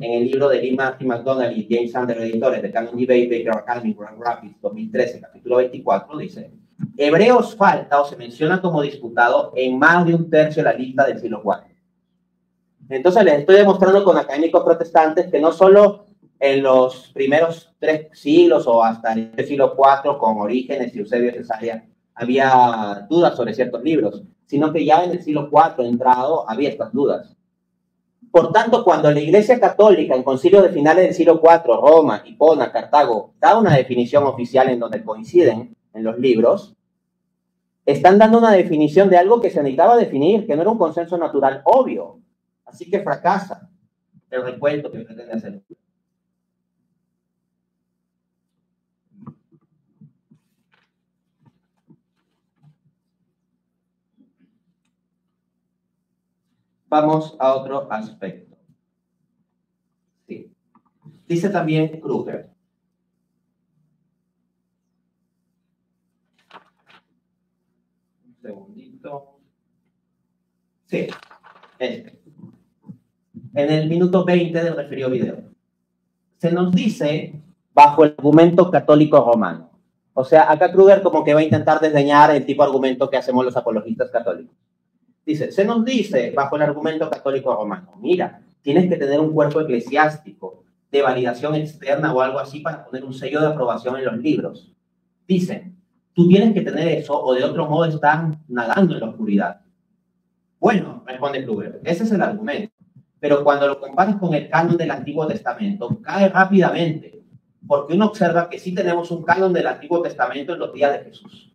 en el libro de Lee Matthew McDonald y James Sander, editores de Canon Debate, Baker Academy, Grand Rapids, 2013, capítulo 24, dice, Hebreos falta o se menciona como disputado en más de un tercio de la lista del siglo IV. Entonces les estoy demostrando con académicos protestantes que no solo en los primeros 3 siglos o hasta el siglo IV con Orígenes y Eusebio de Cesarea había dudas sobre ciertos libros, sino que ya en el siglo IV entrado había estas dudas. Por tanto, cuando la Iglesia Católica en concilios de finales del siglo IV, Roma, Hipona, Cartago, da una definición oficial en donde coinciden en los libros, están dando una definición de algo que se necesitaba definir, que no era un consenso natural obvio. Así que fracasa el recuento que pretende hacer. Vamos a otro aspecto. Sí. Dice también Kruger. Un segundito. Sí, En el minuto 20 del referido video. Se nos dice bajo el argumento católico romano. O sea, acá Kruger como que va a intentar desdeñar el tipo de argumento que hacemos los apologistas católicos. Dice, se nos dice, bajo el argumento católico romano, mira, tienes que tener un cuerpo eclesiástico de validación externa o algo así para poner un sello de aprobación en los libros. Dicen, tú tienes que tener eso o de otro modo estás nadando en la oscuridad. Bueno, responde Kruger, ese es el argumento. Pero cuando lo comparas con el canon del Antiguo Testamento, cae rápidamente, porque uno observa que sí tenemos un canon del Antiguo Testamento en los días de Jesús.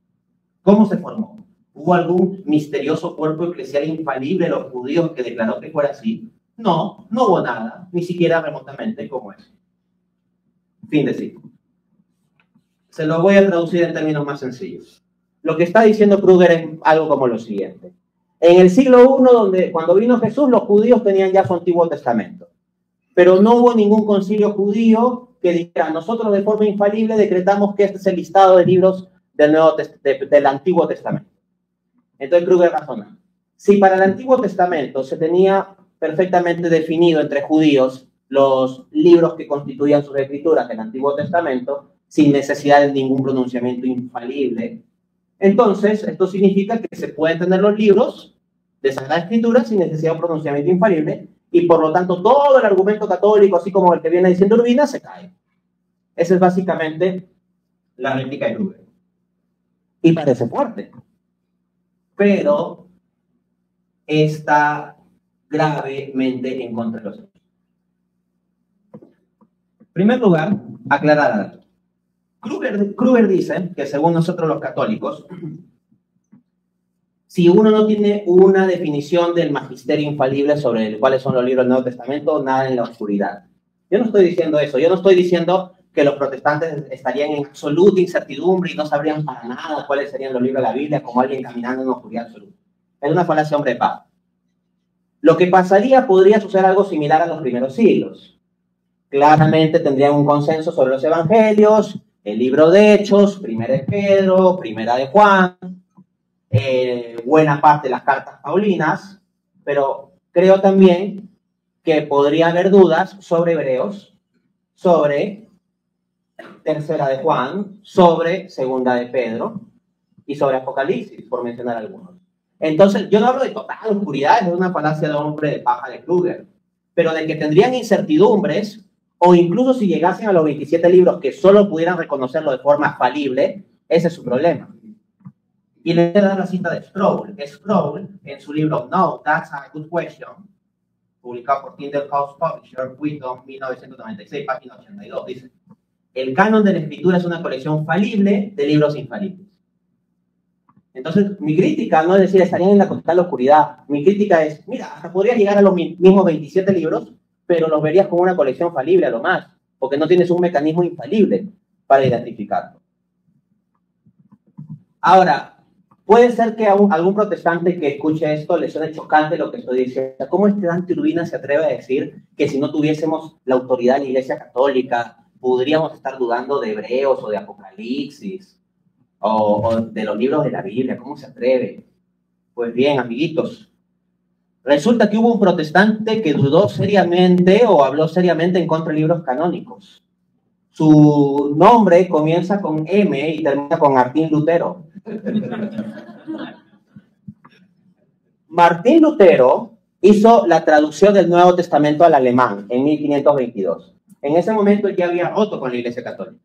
¿Cómo se formó? ¿Hubo algún misterioso cuerpo eclesial infalible de los judíos que declaró que fuera así? No, no hubo nada, ni siquiera remotamente como eso. Fin de cita. Se lo voy a traducir en términos más sencillos. Lo que está diciendo Kruger es algo como lo siguiente. En el siglo I, cuando vino Jesús, los judíos tenían ya su Antiguo Testamento. Pero no hubo ningún concilio judío que dijera, nosotros de forma infalible decretamos que este es el listado de libros del Antiguo Testamento. Entonces Kruger razona, si para el Antiguo Testamento se tenía perfectamente definido entre judíos los libros que constituían sus escrituras del Antiguo Testamento, sin necesidad de ningún pronunciamiento infalible, entonces esto significa que se pueden tener los libros de Sagrada Escritura sin necesidad de un pronunciamiento infalible, y por lo tanto todo el argumento católico, así como el que viene diciendo Urbina, se cae. Esa es básicamente la réplica de Kruger. Y parece fuerte, pero está gravemente en contra de los hechos. En primer lugar, aclarar algo. Kruger dice que según nosotros los católicos, si uno no tiene una definición del magisterio infalible sobre cuáles son los libros del Nuevo Testamento, nada en la oscuridad. Yo no estoy diciendo eso, yo no estoy diciendo que los protestantes estarían en absoluta incertidumbre y no sabrían para nada cuáles serían los libros de la Biblia, como alguien caminando en una oscuridad absoluta. Es una falacia, hombre de paz. Lo que pasaría podría suceder algo similar a los primeros siglos. Claramente tendrían un consenso sobre los evangelios, el libro de Hechos, Primera de Pedro, Primera de Juan, buena parte de las cartas paulinas, pero creo también que podría haber dudas sobre Hebreos, sobre Tercera de Juan, sobre Segunda de Pedro y sobre Apocalipsis, por mencionar algunos. Entonces, yo no hablo de total oscuridad, es una falacia de hombre de paja de Kruger, pero de que tendrían incertidumbres, o incluso si llegasen a los 27 libros que solo pudieran reconocerlo de forma falible, ese es su problema. Y le voy a dar la cita de Sproul. Sproul, en su libro No, That's a Good Question, publicado por Tyndale House Publisher, Wheaton, 1996, página 82, dice: el canon de la escritura es una colección falible de libros infalibles. Entonces, mi crítica no es decir estarían en la total oscuridad. Mi crítica es, mira, hasta podrías llegar a los mismos 27 libros, pero los verías como una colección falible a lo más, porque no tienes un mecanismo infalible para identificarlo. Ahora, puede ser que a algún protestante que escuche esto le suene chocante lo que estoy diciendo. ¿Cómo este Dante Urbina se atreve a decir que si no tuviésemos la autoridad de la Iglesia Católica, podríamos estar dudando de Hebreos o de Apocalipsis o de los libros de la Biblia? ¿Cómo se atreve? Pues bien, amiguitos, resulta que hubo un protestante que dudó seriamente o habló seriamente en contra de libros canónicos. Su nombre comienza con M y termina con Martín Lutero. Martín Lutero hizo la traducción del Nuevo Testamento al alemán en 1522. En ese momento ya había roto con la Iglesia Católica.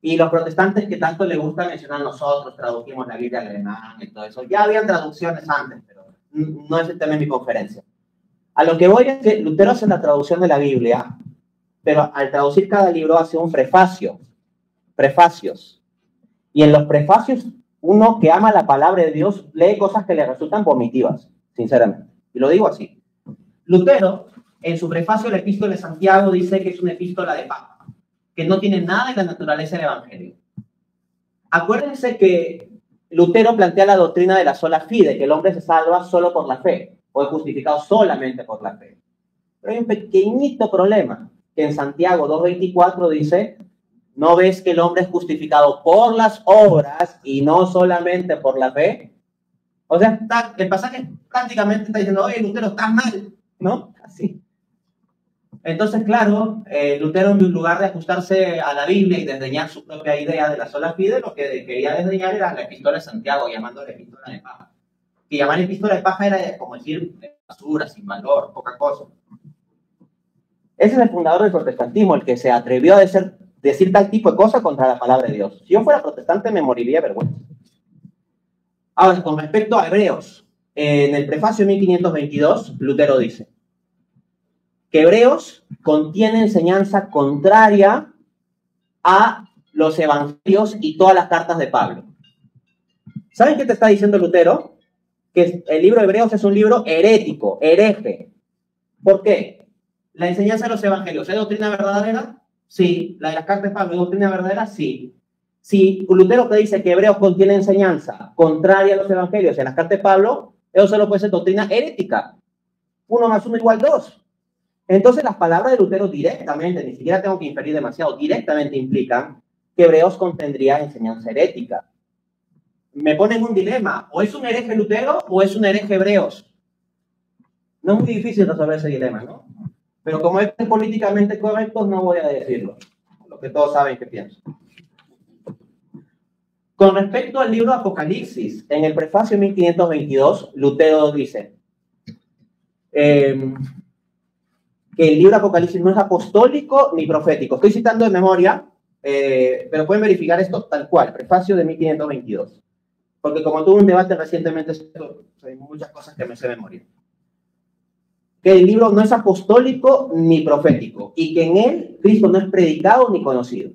Y los protestantes que tanto les gusta mencionar, nosotros tradujimos la Biblia al alemán y todo eso, ya habían traducciones antes, pero no es el tema de mi conferencia. A lo que voy es que Lutero hace la traducción de la Biblia, pero al traducir cada libro hace un prefacio, prefacios. Y en los prefacios, uno que ama la palabra de Dios lee cosas que le resultan vomitivas, sinceramente. Y lo digo así. Lutero, en su prefacio de la Epístola de Santiago, dice que es una epístola de papa, que no tiene nada de la naturaleza del Evangelio. Acuérdense que Lutero plantea la doctrina de la sola fide, que el hombre se salva solo por la fe, o es justificado solamente por la fe. Pero hay un pequeñito problema, que en Santiago 2:24 dice: ¿no ves que el hombre es justificado por las obras y no solamente por la fe? O sea, el pasaje prácticamente está diciendo: oye, Lutero, estás mal, ¿no? Así. Entonces, claro, Lutero, en lugar de ajustarse a la Biblia y desdeñar su propia idea de la sola fide, lo que quería desdeñar era la epístola de Santiago, llamándola epístola de paja. Y llamar epístola de paja era como decir basura, sin valor, poca cosa. Ese es el fundador del protestantismo, el que se atrevió a decir tal tipo de cosas contra la palabra de Dios. Si yo fuera protestante, me moriría de vergüenza. Ahora, con respecto a Hebreos, en el prefacio 1522, Lutero dice que Hebreos contiene enseñanza contraria a los evangelios y todas las cartas de Pablo. ¿Saben qué te está diciendo Lutero? Que el libro de Hebreos es un libro herético, hereje. ¿Por qué? ¿La enseñanza de los evangelios es doctrina verdadera? Sí. ¿La de las cartas de Pablo es doctrina verdadera? Sí. Si Lutero te dice que Hebreos contiene enseñanza contraria a los evangelios y a las cartas de Pablo, eso solo puede ser doctrina herética. 1 más 1 = 2. Entonces las palabras de Lutero directamente, ni siquiera tengo que inferir demasiado, directamente implican que Hebreos contendría enseñanza herética. Me ponen un dilema: o es un hereje Lutero o es un hereje Hebreos. No es muy difícil resolver ese dilema, ¿no? Pero como es políticamente correcto, no voy a decirlo. Lo que todos saben que pienso. Con respecto al libro Apocalipsis, en el prefacio 1522, Lutero dice que el libro Apocalipsis no es apostólico ni profético. Estoy citando de memoria, pero pueden verificar esto tal cual, prefacio de 1522. Porque como tuve un debate recientemente, hay muchas cosas que me sé de memoria. Que el libro no es apostólico ni profético y que en él Cristo no es predicado ni conocido.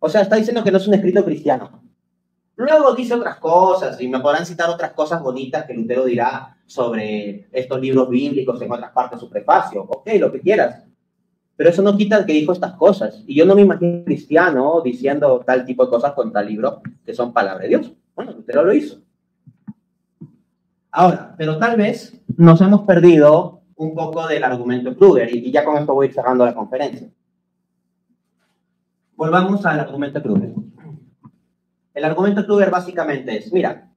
O sea, está diciendo que no es un escrito cristiano. Luego dice otras cosas y me podrán citar otras cosas bonitas que Lutero dirá sobre estos libros bíblicos en otras partes de su prefacio. Ok, lo que quieras. Pero eso no quita que dijo estas cosas. Y yo no me imagino un cristiano diciendo tal tipo de cosas contra el libro que son palabra de Dios. Bueno, Lutero lo hizo. Ahora, pero tal vez nos hemos perdido un poco del argumento de Kruger, y ya con esto voy a ir cerrando la conferencia. Volvamos al argumento de Kruger. El argumento de Kruger básicamente es: mira,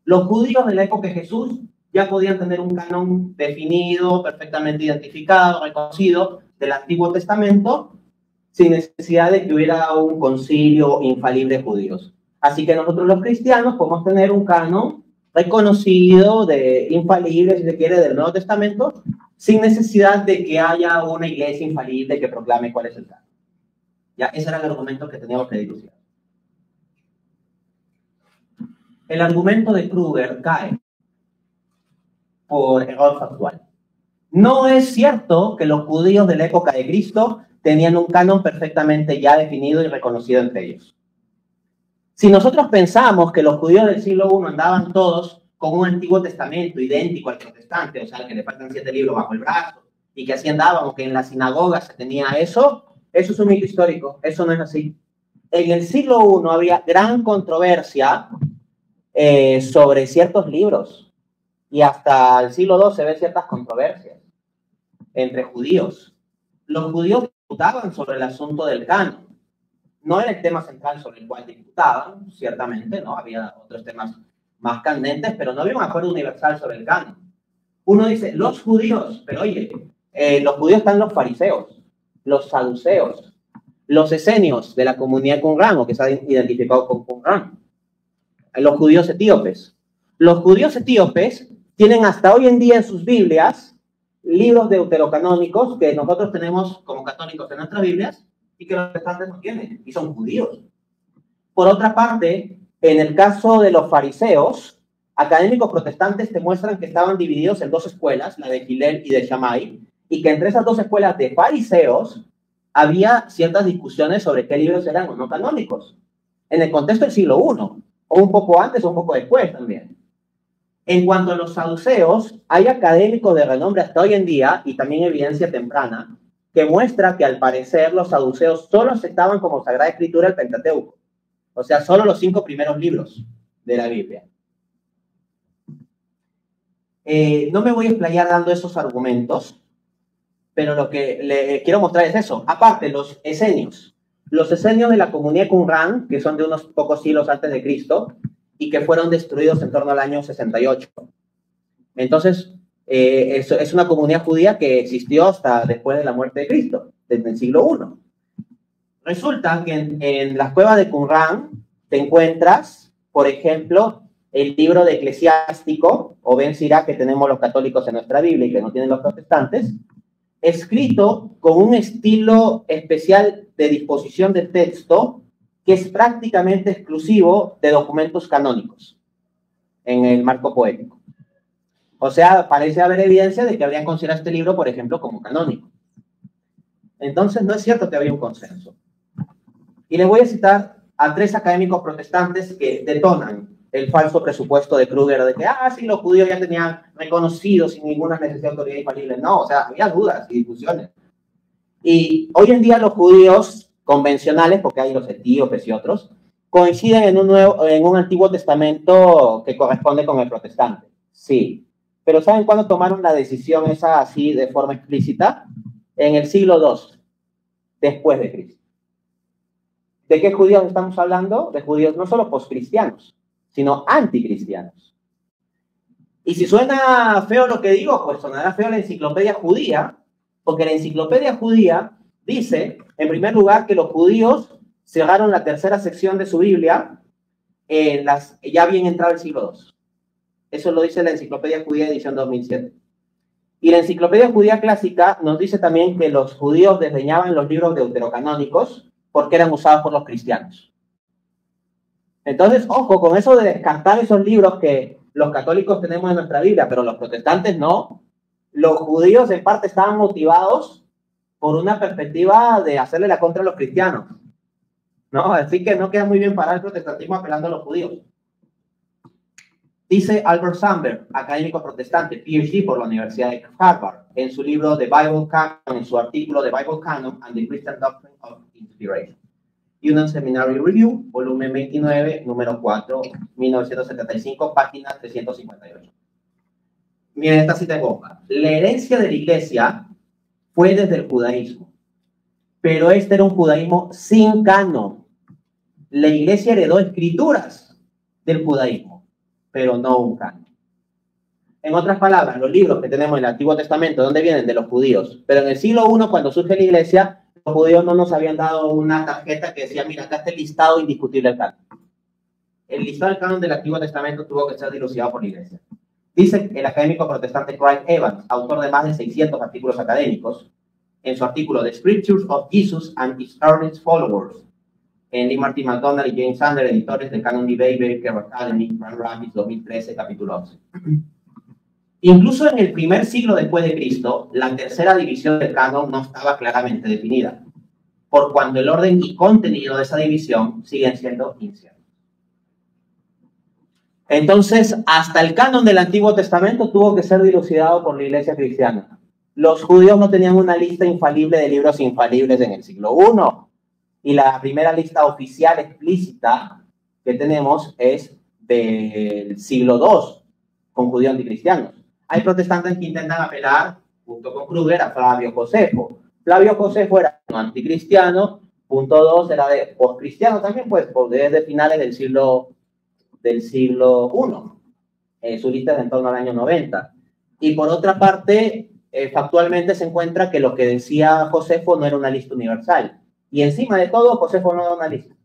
los judíos de la época de Jesús ya podían tener un canon definido, perfectamente identificado, reconocido del Antiguo Testamento, sin necesidad de que hubiera un concilio infalible de judíos. Así que nosotros los cristianos podemos tener un canon reconocido, infalible, si se quiere, del Nuevo Testamento, sin necesidad de que haya una iglesia infalible que proclame cuál es el canon. Ya, ese era el argumento que teníamos que dilucidar. El argumento de Kruger cae por error factual. No es cierto que los judíos de la época de Cristo tenían un canon perfectamente ya definido y reconocido entre ellos. Si nosotros pensamos que los judíos del siglo I andaban todos con un Antiguo Testamento idéntico al protestante, o sea, que le faltan 7 libros bajo el brazo, y que así andaban, o que en la sinagoga se tenía eso es un mito histórico, eso no es así. En el siglo I había gran controversia sobre ciertos libros, y hasta el siglo II se ven ciertas controversias entre judíos. Los judíos disputaban sobre el asunto del canon. No era el tema central sobre el cual disputaban, ciertamente, ¿no? Había otros temas más candentes, pero no había un acuerdo universal sobre el canon. Uno dice, los judíos, pero oye, los judíos están los fariseos, los saduceos, los esenios de la comunidad Qumran, o que se ha identificado con Qumran, los judíos etíopes. Los judíos etíopes tienen hasta hoy en día en sus Biblias libros deuterocanónicos que nosotros tenemos como católicos en nuestras Biblias y que los protestantes no tienen, y son judíos. Por otra parte, en el caso de los fariseos, académicos protestantes te muestran que estaban divididos en 2 escuelas, la de Hillel y de Shammai, y que entre esas 2 escuelas de fariseos había ciertas discusiones sobre qué libros eran o no canónicos, en el contexto del siglo I, o un poco antes o un poco después también. En cuanto a los saduceos, hay académicos de renombre hasta hoy en día, y también evidencia temprana, que muestra que al parecer los saduceos solo aceptaban como Sagrada Escritura el Pentateuco, o sea, solo los 5 primeros libros de la Biblia. No me voy a explayar dando esos argumentos, pero lo que le quiero mostrar es eso. Aparte, los esenios de la comunidad Qumran, que son de unos pocos siglos antes de Cristo, y que fueron destruidos en torno al año 68. Entonces, es una comunidad judía que existió hasta después de la muerte de Cristo, desde el siglo I. Resulta que en las cuevas de Qumran te encuentras, por ejemplo, el libro de Eclesiástico, o Ben Sirach, que tenemos los católicos en nuestra Biblia y que no tienen los protestantes, escrito con un estilo especial de disposición de texto que es prácticamente exclusivo de documentos canónicos en el marco poético. O sea, parece haber evidencia de que habrían considerado este libro, por ejemplo, como canónico. Entonces, no es cierto que había un consenso. Y les voy a citar a 3 académicos protestantes que detonan el falso presupuesto de Kruger de que, sí, los judíos ya tenían reconocido sin ninguna necesidad de autoridad infalible. No, o sea, había dudas y discusiones. Y hoy en día los judíos convencionales, porque hay los etíopes y otros, coinciden en un Antiguo Testamento que corresponde con el protestante. Sí. Pero ¿saben cuándo tomaron la decisión esa así de forma explícita? En el siglo II, después de Cristo. ¿De qué judíos estamos hablando? De judíos no solo postcristianos, sino anticristianos. Y si suena feo lo que digo, pues sonará feo la enciclopedia judía, porque la enciclopedia judía dice, en primer lugar, que los judíos cerraron la 3ª sección de su Biblia ya bien entrado el siglo II. Eso lo dice la enciclopedia judía edición 2007. Y la enciclopedia judía clásica nos dice también que los judíos desdeñaban los libros deuterocanónicos porque eran usados por los cristianos. Entonces, ojo, con eso de descartar esos libros que los católicos tenemos en nuestra Biblia, pero los protestantes no, los judíos en parte estaban motivados por una perspectiva de hacerle la contra a los cristianos, ¿no? Así que no queda muy bien parar el protestantismo apelando a los judíos. Dice Albert Sandberg, académico protestante, PhD por la Universidad de Harvard, en su libro The Bible Canon, en su artículo The Bible Canon and the Christian Doctrine of Inspiration. Union Seminary Review, volumen 29, número 4, 1975, página 358. Miren esta cita de bomba. La herencia de la iglesia fue desde el judaísmo, pero este era un judaísmo sin canon. La iglesia heredó escrituras del judaísmo, pero no un canon. En otras palabras, los libros que tenemos en el Antiguo Testamento, ¿dónde vienen? De los judíos. Pero en el siglo I, cuando surge la iglesia, los judíos no nos habían dado una tarjeta que decía, mira, acá está el listado indiscutible del canon. El listado del canon del Antiguo Testamento tuvo que ser dilucidado por la iglesia. Dice el académico protestante Craig Evans, autor de más de 600 artículos académicos, en su artículo The Scriptures of Jesus and His Earliest Followers, en Lee Martin McDonald y James Sander, editores de Canon Debate, Baker Academy, Grand Rapids, 2013, capítulo 11. Incluso en el primer siglo después de Cristo, la tercera división del canon no estaba claramente definida, por cuando el orden y contenido de esa división siguen siendo inciertos. Entonces, hasta el canon del Antiguo Testamento tuvo que ser dilucidado por la Iglesia cristiana. Los judíos no tenían una lista infalible de libros infalibles en el siglo I, y la primera lista oficial explícita que tenemos es del siglo II, con judíos anticristianos. Hay protestantes que intentan apelar, junto con Kruger, a Flavio Josefo. Flavio Josefo era un anticristiano, punto 2 era de postcristiano también, pues desde finales del siglo I. Su lista es en torno al año 90. Y por otra parte, factualmente se encuentra que lo que decía Josefo no era una lista universal. Y encima de todo, Josefo no da una lista.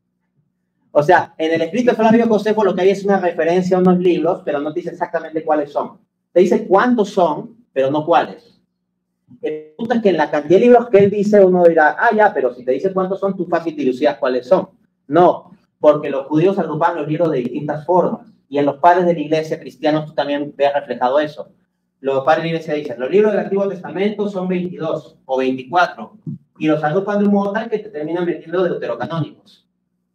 O sea, en el escrito de Flavio Josefo lo que hay es una referencia a unos libros, pero no dice exactamente cuáles son. Te dice cuántos son, pero no cuáles. El punto es que en la cantidad de libros que él dice, uno dirá, ya, pero si te dice cuántos son, tú fácil dilucidas cuáles son. No, porque los judíos agrupan los libros de distintas formas. Y en los padres de la iglesia cristianos tú también ves reflejado eso. Los padres de la iglesia dicen, los libros del Antiguo Testamento son 22 o 24, y los agrupan de un modo tal que te terminan metiendo deuterocanónicos.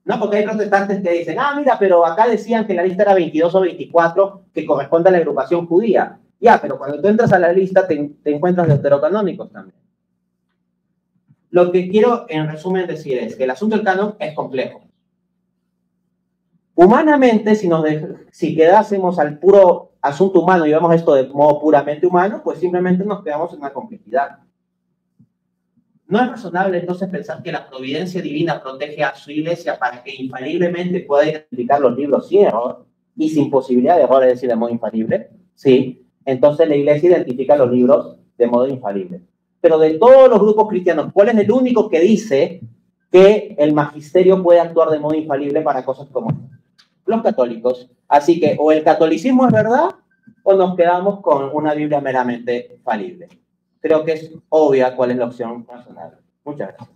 No, porque hay protestantes que dicen, mira, pero acá decían que la lista era 22 o 24, que corresponde a la agrupación judía. Ya, pero cuando tú entras a la lista te encuentras deuterocanónicos también. Lo que quiero en resumen decir es que el asunto del canon es complejo. Humanamente, si quedásemos al puro asunto humano y vemos esto de modo puramente humano, pues simplemente nos quedamos en una complejidad. ¿No es razonable entonces pensar que la providencia divina protege a su iglesia para que infaliblemente pueda identificar los libros sin error y sin posibilidad de error, es decir, de modo infalible? Sí, entonces la iglesia identifica los libros de modo infalible. Pero de todos los grupos cristianos, ¿cuál es el único que dice que el magisterio puede actuar de modo infalible para cosas como esta? Los católicos. Así que o el catolicismo es verdad o nos quedamos con una Biblia meramente falible. Creo que es obvia cuál es la opción razonable. Muchas gracias.